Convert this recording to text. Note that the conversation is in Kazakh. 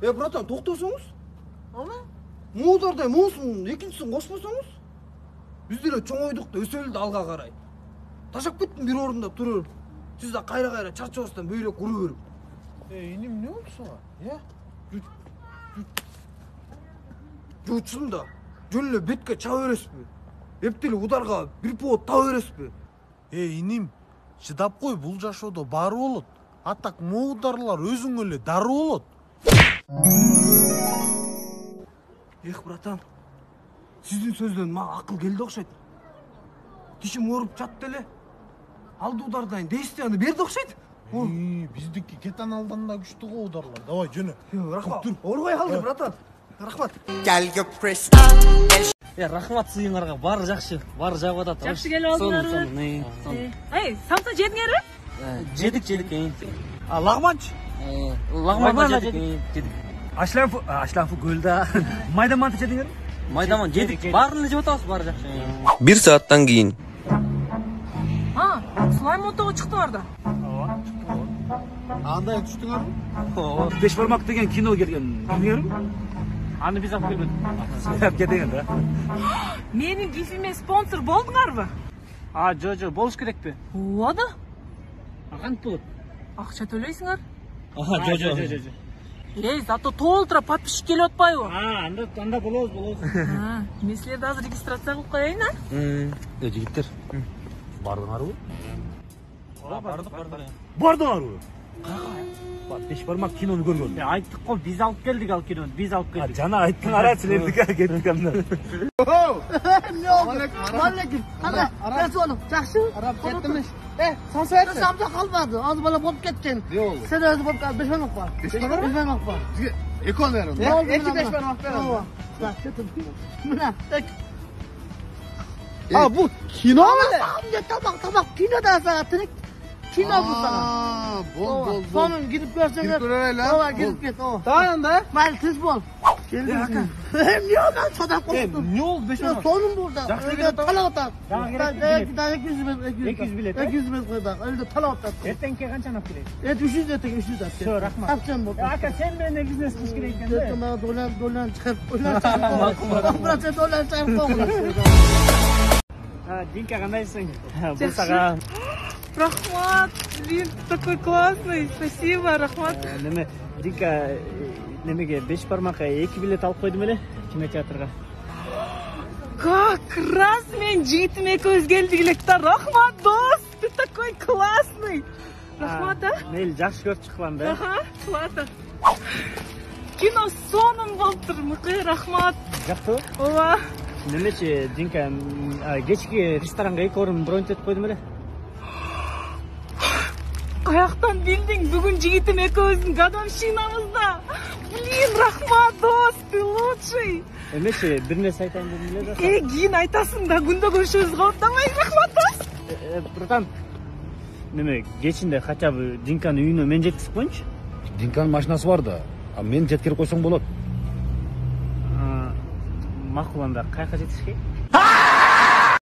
Братан, тоқтосаңыз? Ана? Мудардай муысын, екіншісін қоспасаңыз? Біздері чоңойдық та өсөлді алға қарай. Ташап кеттім бір орында тұрыр. Сіз де қайра-қайра чарчабастан бөйлек ұры көріп. Инем, не oldu sana? Ya? Жуытсын да, жөнлі бетке ча өресіпі. Ептелі ударға бір повод та өресіпі. Инем, шыдап қой, бұл жашоодо бары болот. Атак моударлар өзүң эле дароо болот. Братан, сіздің сөзден маған ақыл келді оқшайды. Тишім орып жатты еле. Алды удардан действияны берді оқшайды. Биздики кетен алданда күчтүү го ударлар. Давай жөнө. Рахмат. Орбай қалды, братан. Рахмат. Рахмат сыйыңарга, бары жакшы, бары жагып атат. Жакшы келип алдыңарбы? Самса жедиңерби? Жедик. Лагманч? Лагман жедик. Ашланфу көлдө майдаманты жедиңер? Майдаман жедик. Баарын жеп атабыз, бары жакшы. 1 сааттан кийин. Слайм отого чыктыңар да. Андай түштүңөрбү? Беш бармак деген кино келген. Билбейм. Аны биз алып келбедик. Кетеген да. Менин гифиме спонсор болдуңарбы? Жо, болуш керекпи? Ооба да. Кантип болот? Акча төлөйсүңөр? Жо. Зато толтура подписчик келип атпайбы? Анда болобуз. Мен силерди азыр регистрация кылып коеюн, Жигиттер. Бардыңарбы? Бардык. Бардыңарбы? Беш бармак кинону көргөн. Айттык го, биз алып келдик ал кинону, биз алып келдик. Жана айттың силердики кеттик анда. Mallekim. Hadi. Ben oğlum. Жақсы. Arap kеттimiz. Sen söyle. Samda kalmadı. Az bana bop ketken. Ne oldu? Sen özü bop kaldı. 5 parmak var. 5 parmak var. Ekon ver onu. Ne oldu? 2 5 parmak ver onu. Bak getir. Buna. Bu kino mu ne? Tamam. Kino da zaten. Kino bu sana. Bol. Sonun gidip görsen. Gidip görelim. Tamam gidip git. Tamam da. Mal tez bol. Geldi. Niye ondan çadak koştun? Ne oldu 5 parmak? Sonun burada. Öyle talavat. Daha 200 bilet. 200 bilet koydu. Öyle talavat. Ertenki kança nap kerek? 300 etek 300 at. Şo, rahmat. Tapcan bu. Aka sen mene biznes kılış kerek ekan da. Tamam dolar çıkar. Dolar çıkar. Динка, кандайсың? Бул сага. Рахмат, блин, такой классный, спасибо, рахмат. Неме, Динка, немеге 5 бармакка 2 билет алып койдум эле кинотеатрга. Как раз мен жигитим экөөбүз келдик элек да. Рахмат, дос, ты такой классный. Рахмат, Мейл жакшы көрүп чыккан да. Ладно. Кино сонун болуптур, мыкы, рахмат. Жактыбы? Ооба. Немечи, Динка, кечки ресторанга 2 орун броньтетип койдум эле. Каяктан билдиң, бүгүн жигитим экөөбүздүн годовщинабызда. Блин, рахмат, дос, ты лучший. Эмечи, бир нерсе айтайын дедим эле да. Кийин айтасың да, күндө көрүшөбүз кооптабай, рахмат, дос. Братан, неме, кечинде хотя бы Динканын үйүнө мен жеткизип коюнчу. Динканын машинасы бар да, мен жеткирип койсоң болот. Макул анда, каяка жетишкен?